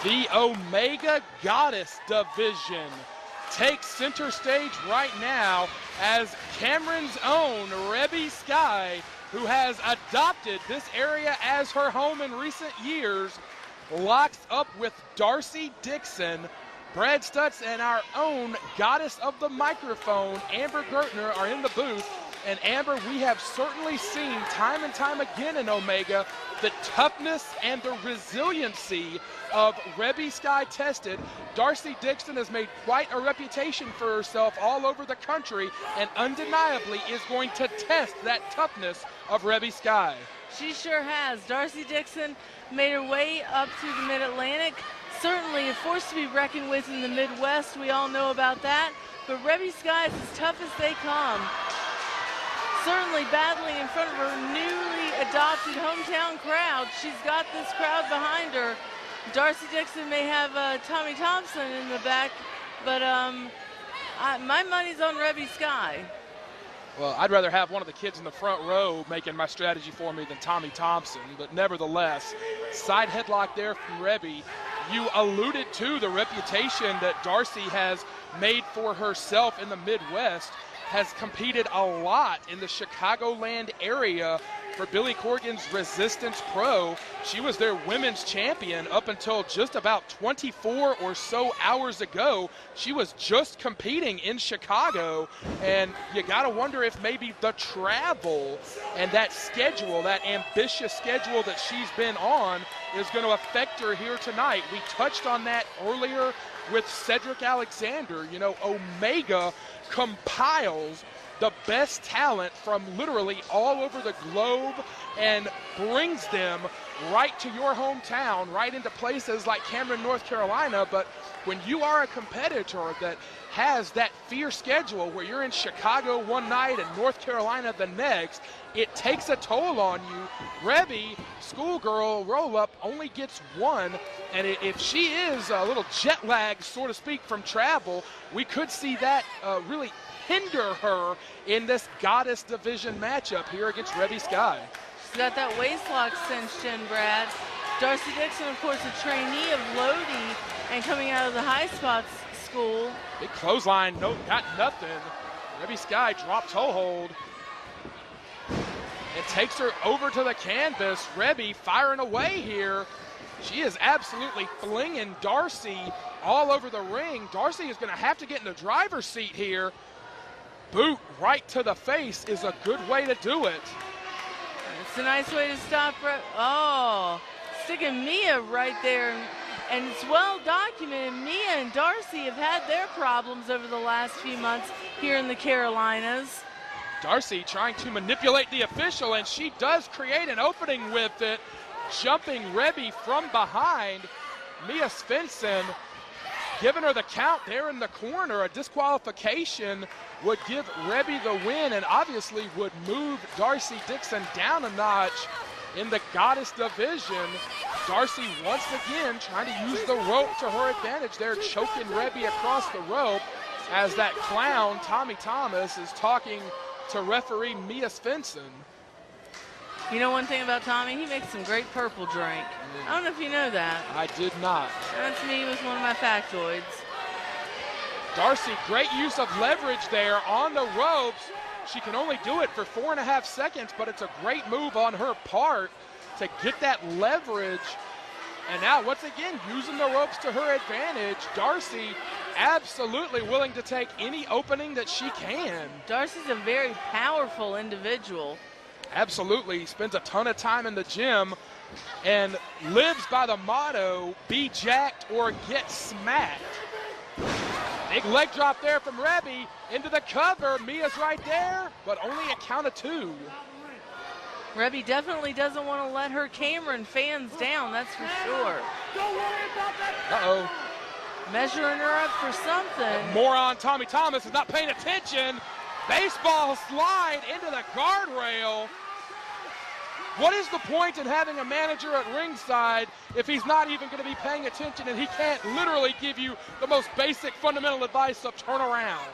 The Omega Goddess Division takes center stage right now as Cameron's own Reby Sky, who has adopted this area as her home in recent years, locks up with Darcy Dixon. Brad Stutz and our own goddess of the microphone, Amber Gertner, are in the booth. And Amber, we have certainly seen time and time again in Omega the toughness and the resiliency of Reby Sky tested. Darcy Dixon has made quite a reputation for herself all over the country and undeniably is going to test that toughness of Reby Sky. She sure has. Darcy Dixon made her way up to the Mid-Atlantic. Certainly a force to be reckoned with in the Midwest. We all know about that. But Reby Sky is as tough as they come. Certainly battling in front of her newly adopted hometown crowd. She's got this crowd behind her. Darcy Dixon may have Tommy Thompson in the back, but my money's on Reby Sky. Well, I'd rather have one of the kids in the front row making my strategy for me than Tommy Thompson, but nevertheless, side headlock there from Reby. You alluded to the reputation that Darcy has made for herself in the Midwest, has competed a lot in the Chicagoland area for Billy Corgan's Resistance Pro. She was their women's champion up until just about 24 or so hours ago. She was just competing in Chicago, and you gotta wonder if maybe the travel and that schedule, that ambitious schedule that she's been on, is gonna affect her here tonight. We touched on that earlier with Cedric Alexander. You know, Omega compiles the best talent from literally all over the globe and brings them right to your hometown, right into places like Cameron, North Carolina. But when you are a competitor that has that fierce schedule where you're in Chicago one night and North Carolina the next, it takes a toll on you. Reby, schoolgirl roll-up, only gets one, and if she is a little jet lagged, so to speak, from travel, we could see that really hinder her in this Goddess Division matchup here against Reby Sky. She's got that waist lock cinched in, Brad. Darcy Dixon, of course, a trainee of Lodi and coming out of the High Spots school. Big clothesline, no, got nothing. Reby Sky drop toe hold. It takes her over to the canvas. Reby firing away here. She is absolutely flinging Darcy all over the ring. Darcy is going to have to get in the driver's seat here. Boot right to the face is a good way to do it. It's a nice way to stop. Oh, sticking Mia right there. And it's well documented. Mia and Darcy have had their problems over the last few months here in the Carolinas. Darcy trying to manipulate the official, and she does create an opening with it, jumping Reby from behind. Mia Svensson giving her the count there in the corner. A disqualification would give Reby the win and obviously would move Darcy Dixon down a notch in the Goddess Division. Darcy once again trying to use the rope to her advantage there, choking Reby across the rope as that clown, Tommy Thomas, is talking to referee Mia Svensson. You know one thing about Tommy? He makes some great purple drink. I don't know if you know that. I did not. That's me with one of my factoids. Darcy, great use of leverage there on the ropes. She can only do it for 4.5 seconds, but it's a great move on her part to get that leverage. And now, once again, using the ropes to her advantage. Darcy absolutely willing to take any opening that she can. Darcy's a very powerful individual. Absolutely. Spends a ton of time in the gym and lives by the motto, be jacked or get smacked. Big leg drop there from Reby into the cover. Mia's right there, but only a count of 2. Reby definitely doesn't want to let her Cameron fans down, that's for sure. Uh-oh. Measuring her up for something. Moron Tommy Thomas is not paying attention. Baseball slide into the guardrail. What is the point in having a manager at ringside if he's not even going to be paying attention and he can't literally give you the most basic fundamental advice of turn around?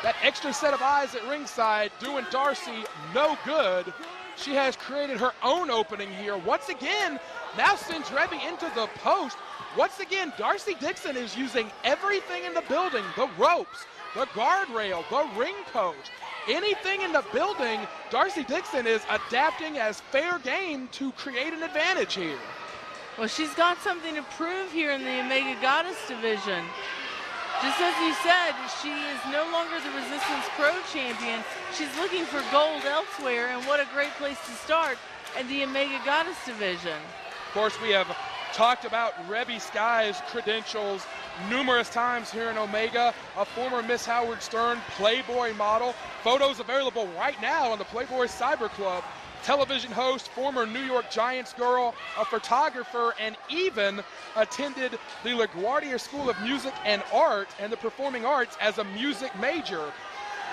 That extra set of eyes at ringside doing Darcy no good. She has created her own opening here. Once again, now sends Reby into the post. Once again, Darcy Dixon is using everything in the building, the ropes, the guardrail, the ring post, anything in the building. Darcy Dixon is adapting as fair game to create an advantage here. Well, she's got something to prove here in the Omega Goddess division. Just as you said, she is no longer the Resistance Pro champion. She's looking for gold elsewhere, and what a great place to start in the Omega Goddess division. Of course, we have talked about Reby Sky's credentials numerous times here in Omega, a former Miss Howard Stern Playboy model. Photos available right now on the Playboy Cyber Club. Television host, former New York Giants girl, a photographer, and even attended the LaGuardia School of Music and Art and the Performing Arts as a music major.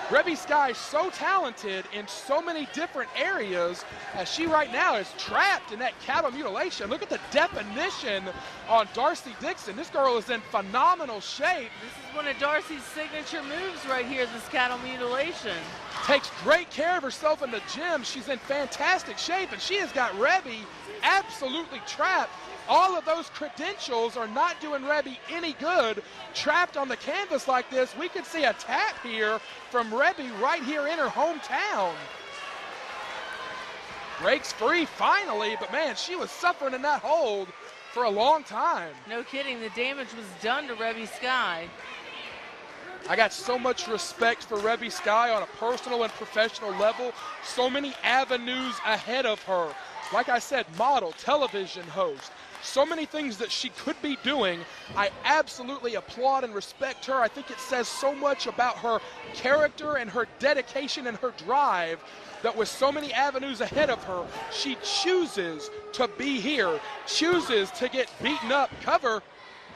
Reby Sky is so talented in so many different areas, as she right now is trapped in that cattle mutilation. Look at the definition on Darcy Dixon. This girl is in phenomenal shape. This is one of Darcy's signature moves right here, this cattle mutilation. Takes great care of herself in the gym. She's in fantastic shape, and she has got Reby absolutely trapped. All of those credentials are not doing Reby any good. Trapped on the canvas like this, we could see a tap here from Reby right here in her hometown. Breaks free finally, but man, she was suffering in that hold for a long time. No kidding, the damage was done to Reby Sky. I got so much respect for Reby Sky on a personal and professional level. So many avenues ahead of her. Like I said, model, television host. So many things that she could be doing. I absolutely applaud and respect her. I think it says so much about her character and her dedication and her drive that with so many avenues ahead of her, she chooses to be here, chooses to get beaten up. Cover,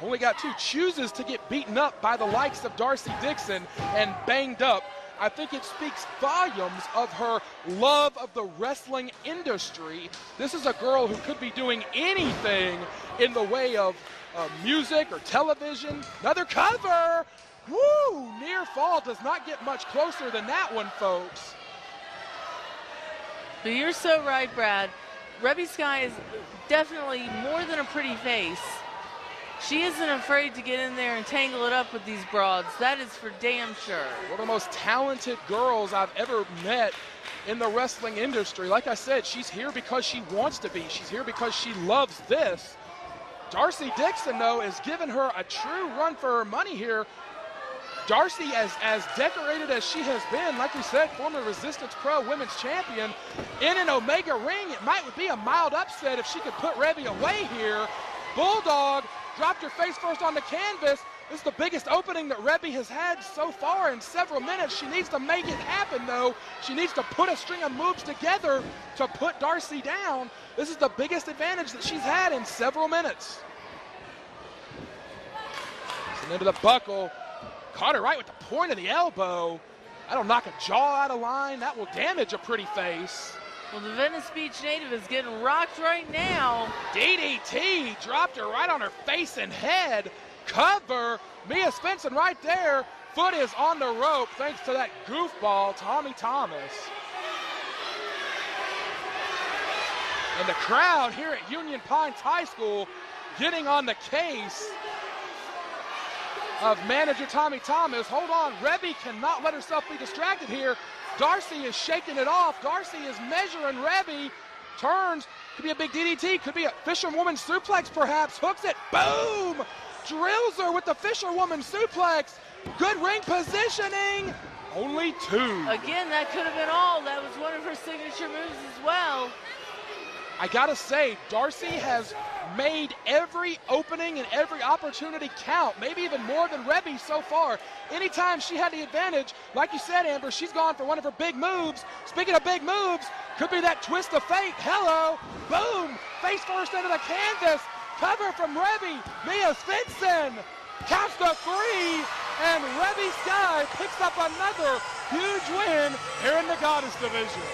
only got two, chooses to get beaten up by the likes of Darcy Dixon and banged up. I think it speaks volumes of her love of the wrestling industry. This is a girl who could be doing anything in the way of music or television. Another cover. Woo! Near fall does not get much closer than that one, folks. But you're so right, Brad. Reby Sky is definitely more than a pretty face. She isn't afraid to get in there and tangle it up with these broads. That is for damn sure. One of the most talented girls I've ever met in the wrestling industry. Like I said, she's here because she wants to be. She's here because she loves this. Darcy Dixon, though, is giving her a true run for her money here. Darcy, as decorated as she has been, like we said, former Resistance Pro Women's Champion, in an Omega ring, it might be a mild upset if she could put Reby away here. Bulldog dropped her face first on the canvas. This is the biggest opening that Reby has had so far in several minutes. She needs to make it happen, though. She needs to put a string of moves together to put Darcy down. This is the biggest advantage that she's had in several minutes. And into the buckle. Caught her right with the point of the elbow. That'll knock a jaw out of line. That will damage a pretty face. Well, the Venice Beach native is getting rocked right now. DDT dropped her right on her face and head. Cover. Mia Svensson right there. Foot is on the rope thanks to that goofball, Tommy Thomas. And the crowd here at Union Pines High School getting on the case of manager Tommy Thomas. Hold on, Reby cannot let herself be distracted here. Darcy is shaking it off. Darcy is measuring Reby. Turns, could be a big DDT, could be a fisherwoman suplex perhaps. Hooks it, boom! Drills her with the fisherwoman suplex. Good ring positioning. Only two. Again, that could have been all. That was one of her signature moves as well. I gotta say, Darcy has made every opening and every opportunity count, maybe even more than Reby so far. Anytime she had the advantage, like you said, Amber, she's gone for one of her big moves. Speaking of big moves, could be that twist of fate. Hello, boom, face first into the canvas. Cover from Reby. Mia Svensson counts to three, and Reby Sky picks up another huge win here in the Goddess division.